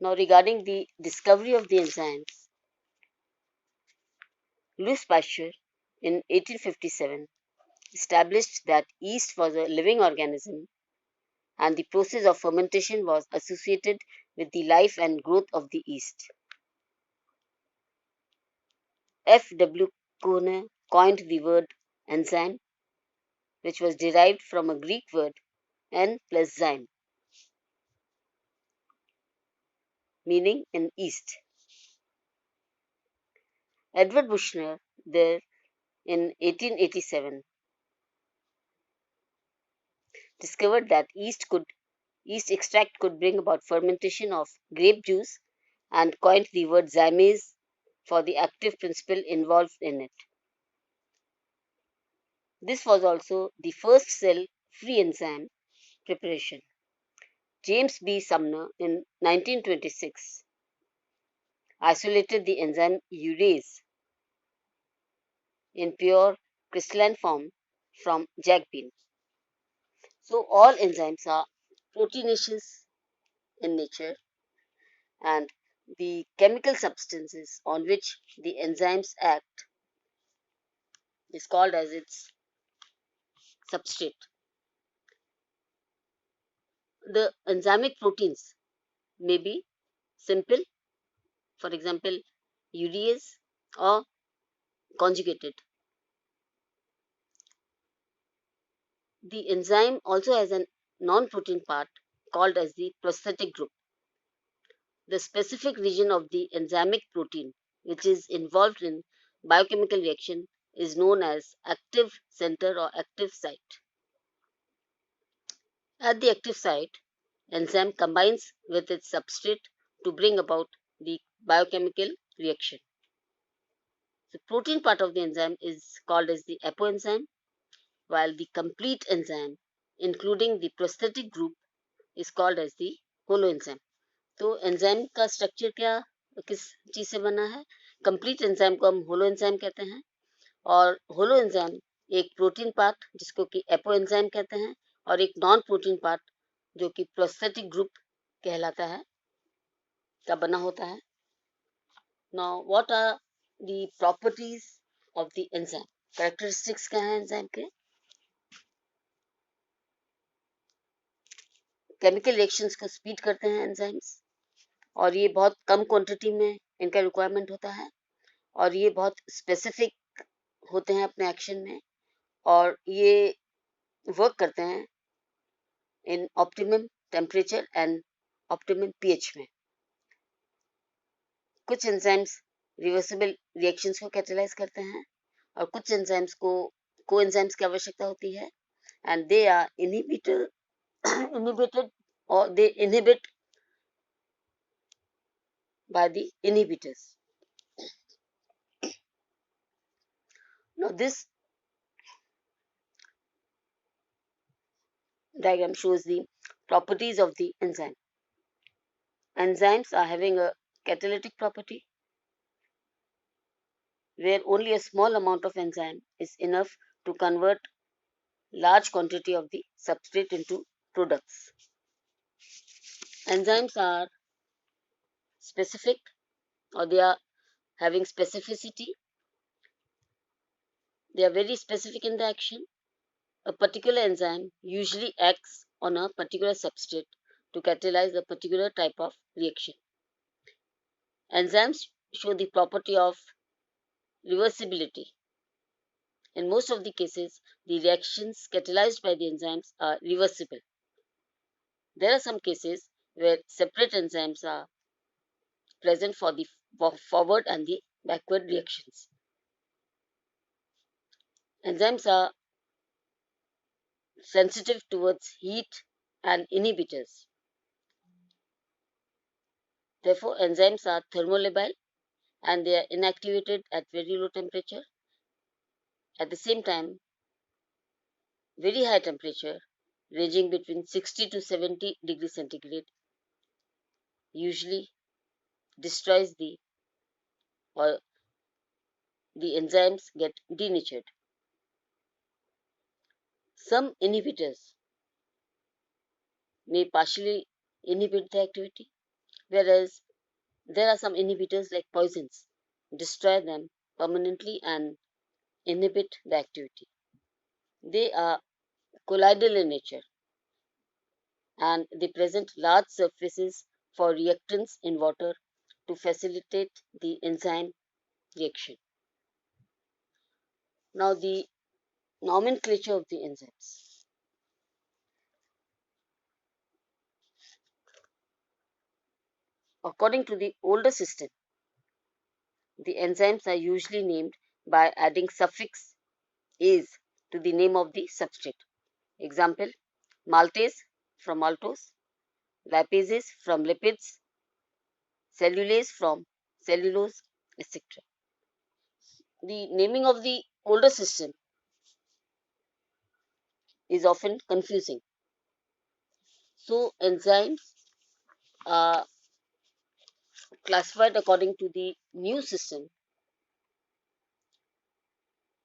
Now, regarding the discovery of the enzymes, Louis Pasteur in 1857 established that yeast was a living organism and the process of fermentation was associated with the life and growth of the yeast. F. W. Kohner coined the word enzyme, which was derived from a Greek word en plus zyme, meaning in yeast. Edward Buchner, there in 1887, discovered that yeast extract could bring about fermentation of grape juice and coined the word zymase for the active principle involved in it. This was also the first cell-free enzyme preparation. James B. Sumner in 1926 isolated the enzyme urease in pure crystalline form from jack bean. So all enzymes are proteinaceous in nature, and the chemical substances on which the enzymes act is called as its substrate. The enzymic proteins may be simple, for example, urease, or conjugated. The enzyme also has a non-protein part called as the prosthetic group. The specific region of the enzymic protein which is involved in biochemical reaction is known as active center or active site. At the active site, enzyme combines with its substrate to bring about the biochemical reaction. The protein part of the enzyme is called as the apoenzyme, while the complete enzyme, including the prosthetic group, is called as the holoenzyme. तो enzyme का structure क्या किस चीज से बना है? Complete enzyme को हम होलो एंजाइम कहते हैं, और होलो एंजाइम एक प्रोटीन पार्ट जिसको कि एपो एंजाइम कहते हैं, और एक नॉन प्रोटीन पार्ट जो कि प्रोस्थेटिक ग्रुप कहलाता है का बना होता है. Now what are the properties of the enzyme? Characteristics क्या है एंजाइम के? केमिकल रिएक्शंस को स्पीड करते हैं एंजाइम्स, और ये बहुत कम क्वांटिटी में इनका रिक्वायरमेंट होता है, और ये बहुत स्पेसिफिक होते हैं अपने एक्शन में, और ये वर्क करते हैं in optimum temperature and optimum pH में. कुछ एंजाइम्स रिवर्सिबल रिएक्शंस को कैटेलाइज करते हैं, और कुछ एंजाइम्स को कोएंजाइम्स की आवश्यकता होती है, and they are inhibited or they inhibit by the inhibitors. Now this diagram shows the properties of the enzyme. Enzymes are having a catalytic property where only a small amount of enzyme is enough to convert large quantity of the substrate into products. Enzymes are specific, or they are having specificity. They are very specific in the action. A particular enzyme usually acts on a particular substrate to catalyze a particular type of reaction. Enzymes show the property of reversibility. In most of the cases, the reactions catalyzed by the enzymes are reversible. There are some cases where separate enzymes are present for the forward and the backward reactions. Enzymes are sensitive towards heat and inhibitors. Therefore, enzymes are thermolabile and they are inactivated at very low temperature. At the same time, very high temperature ranging between 60 to 70 degrees centigrade usually destroys the enzymes get denatured. Some inhibitors may partially inhibit the activity, whereas there are some inhibitors like poisons, destroy them permanently and inhibit the activity. They are colloidal in nature and they present large surfaces for reactants in water to facilitate the enzyme reaction. Now, the nomenclature of the enzymes. According to the older system, the enzymes are usually named by adding suffix "ase" to the name of the substrate. Example, maltase from maltose, lipases from lipids, cellulase from cellulose, etc. The naming of the older system is often confusing. So, enzymes are classified according to the new system,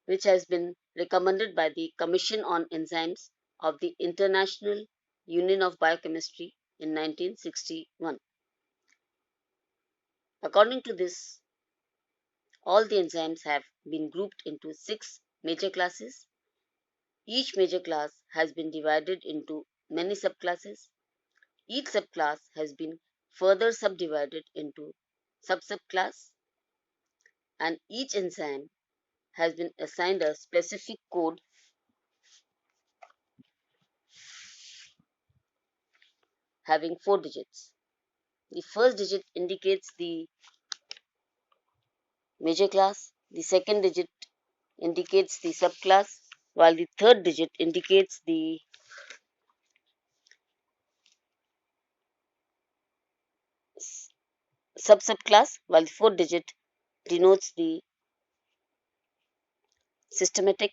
which has been recommended by the Commission on Enzymes of the International Union of Biochemistry in 1961. According to this, all the enzymes have been grouped into 6 major classes. Each major class has been divided into many subclasses. Each subclass has been further subdivided into sub-subclass, and each enzyme has been assigned a specific code having 4 digits. The first digit indicates the major class, the second digit indicates the subclass, while the third digit indicates the sub-subclass, while the fourth digit denotes the systematic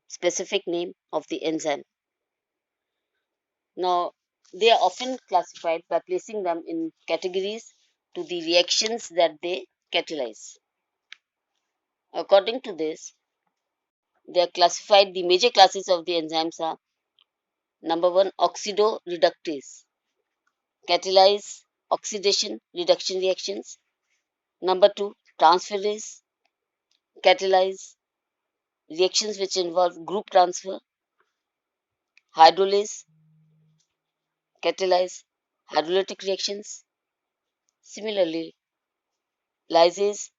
specific name of the enzyme. Now, they are often classified by placing them in categories to the reactions that they catalyze. According to this, they are classified, the major classes of the enzymes are: number 1, oxidoreductase, catalyze oxidation reduction reactions. Number 2, transferase, catalyze reactions which involve group transfer. Hydrolase, catalyze hydrolytic reactions. Similarly, lysase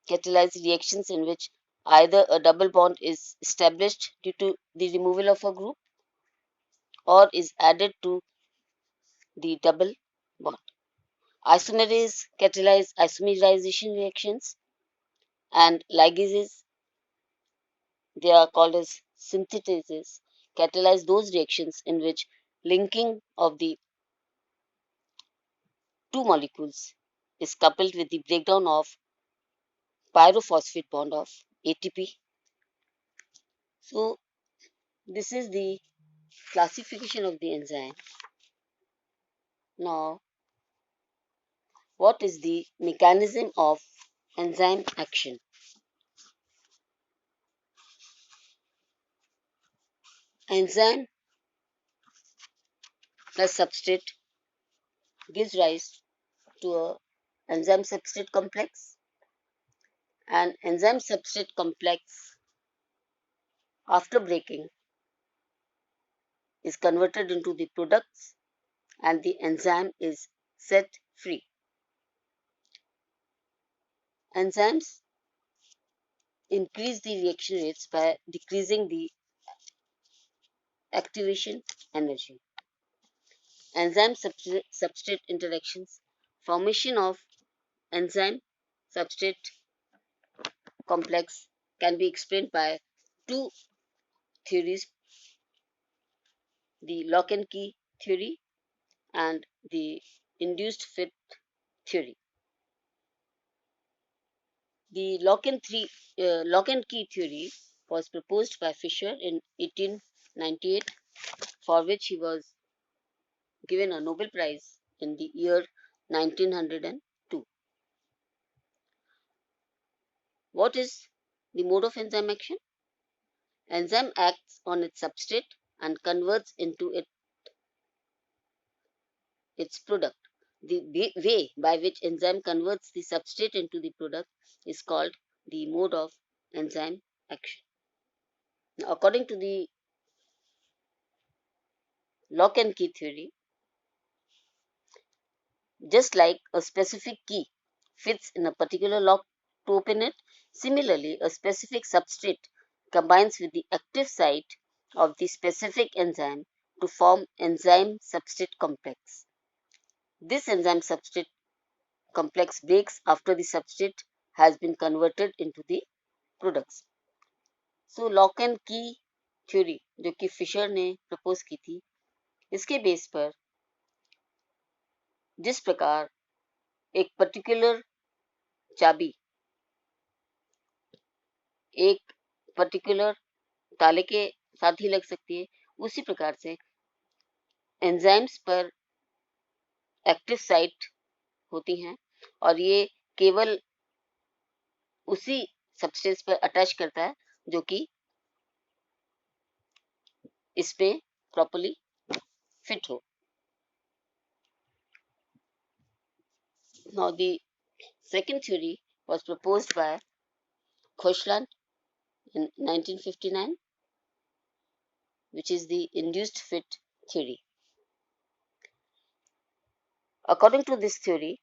catalyze reactions in which either a double bond is established due to the removal of a group or is added to the double bond. Isomerase catalyze isomerization reactions, and ligases, they are called as synthetases, catalyze those reactions in which linking of the two molecules is coupled with the breakdown of pyrophosphate bond of ATP. So, this is the classification of the enzyme. Now, what is the mechanism of enzyme action? Enzyme plus substrate gives rise to a enzyme substrate complex. An enzyme substrate complex, after breaking, is converted into the products and the enzyme is set free. Enzymes increase the reaction rates by decreasing the activation energy. Enzyme substrate interactions, formation of enzyme substrate complex can be explained by two theories: the lock and key theory and the induced fit theory. The lock and key theory was proposed by Fischer in 1898, for which he was given a Nobel Prize in the year 1902. What is the mode of enzyme action? Enzyme acts on its substrate and converts into its product. The way by which enzyme converts the substrate into the product is called the mode of enzyme action. Now, according to the lock and key theory, just like a specific key fits in a particular lock to open it, similarly, a specific substrate combines with the active site of the specific enzyme to form enzyme substrate complex. This enzyme substrate complex breaks after the substrate has been converted into the products. So lock and की theory जो कि Fisher ने propose की थी, इसके base पर जिस प्रकार एक पर्टिकुलर चाबी एक पर्टिकुलर ताले के साथ ही लग सकती है, उसी प्रकार से एंजाइम्स पर एक्टिव साइट होती हैं और ये केवल उसी सबस्टेंस पर अटैच करता है जो कि इसमें प्रॉपर्ली फिट हो. Now the second theory was proposed by Khoshland in 1959, which is the induced fit theory. According to this theory,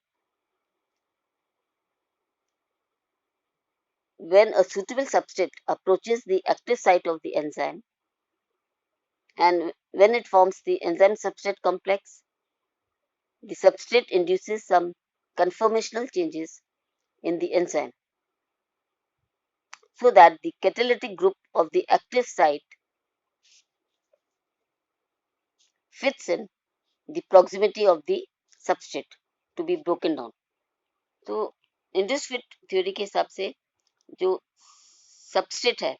when a suitable substrate approaches the active site of the enzyme and when it forms the enzyme substrate complex, the substrate induces some conformational changes in the enzyme so that the catalytic group of the active site fits in the proximity of the substrate to be broken down. तो induced fit theory के हिसाब से जो substrate है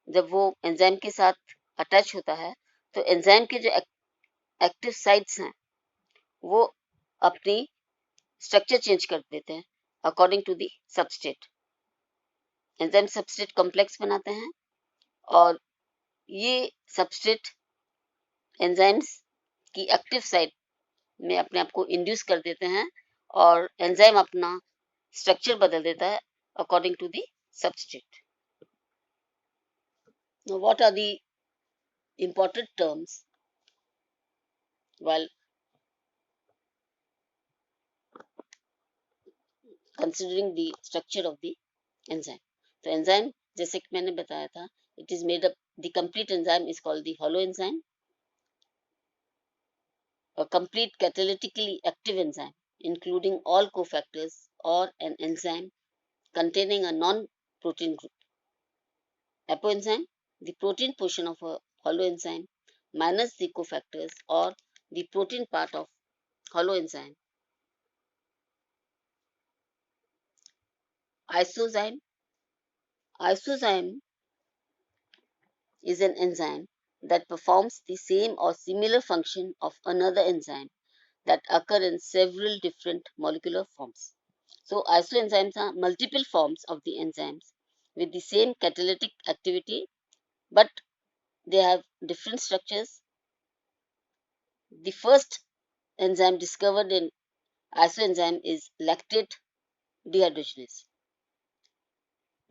जब वो enzyme के साथ अटैच होता है तो एंजाइम के जो एक्टिव साइट्स हैं वो अपनी स्ट्रक्चर चेंज कर देते हैं according to the substrate. Enzyme substrate complex बनाते हैं और ये सबस्ट्रेट एंजाइम्स की एक्टिव साइट में अपने आप को इंड्यूस कर देते हैं और एंजाइम अपना स्ट्रक्चर बदल देता है according to the substrate. Now, what are the important terms while considering the structure of the enzyme? तो enzyme जैसे कि मैंने बताया था, it is made up, the complete enzyme is called the holoenzyme. A complete catalytically active enzyme including all cofactors or an enzyme containing a non-protein group. Apoenzyme, the protein portion of a holoenzyme minus the cofactors or the protein part of holoenzyme. Isozyme, isozyme is an enzyme that performs the same or similar function of another enzyme that occur in several different molecular forms. So isoenzymes are multiple forms of the enzymes with the same catalytic activity, but they have different structures. The first enzyme discovered in isoenzyme is lactate dehydrogenase.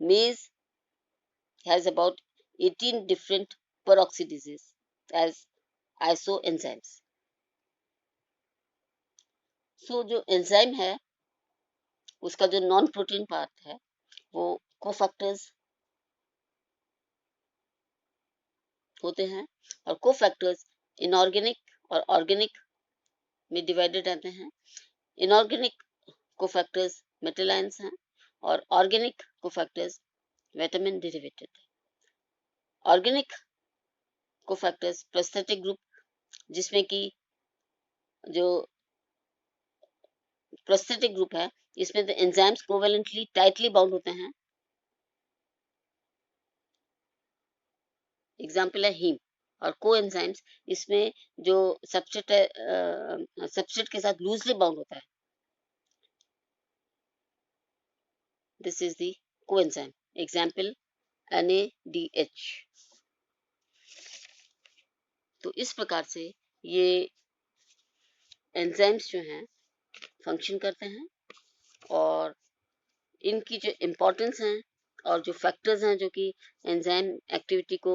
Maize has about 18 different peroxidases as isoenzymes. So जो enzyme है उसका जो non protein part है वो cofactors होते हैं और cofactors inorganic और ऑर्गेनिक में डिवाइडेड रहते हैं. इनऑर्गेनिक कोफैक्टर्स मेटालाइंस हैं और organic cofactors vitamin derivated. Organic cofactors prosthetic group जिसमें कि जो प्रोस्थेटिक ग्रुप है इसमें तो एंजाइम्स कोवेलेंटली टाइटली बाउंड होते हैं. एग्जाम्पल है हीम. और को एंजाइम्स इसमें जो सबस्ट्रेट है सबस्ट्रेट के साथ लूजली बाउंड होता है. This is the coenzyme. Example NADH. तो इस प्रकार से ये एंजाइम्स जो हैं फंक्शन करते हैं और इनकी जो इम्पोर्टेंस हैं और जो फैक्टर्स हैं जो कि एंजाइम एक्टिविटी को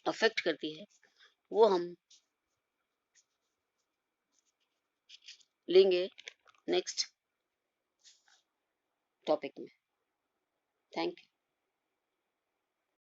अफेक्ट करती है, वो हम लेंगे नेक्स्ट टॉपिक में। Thank you.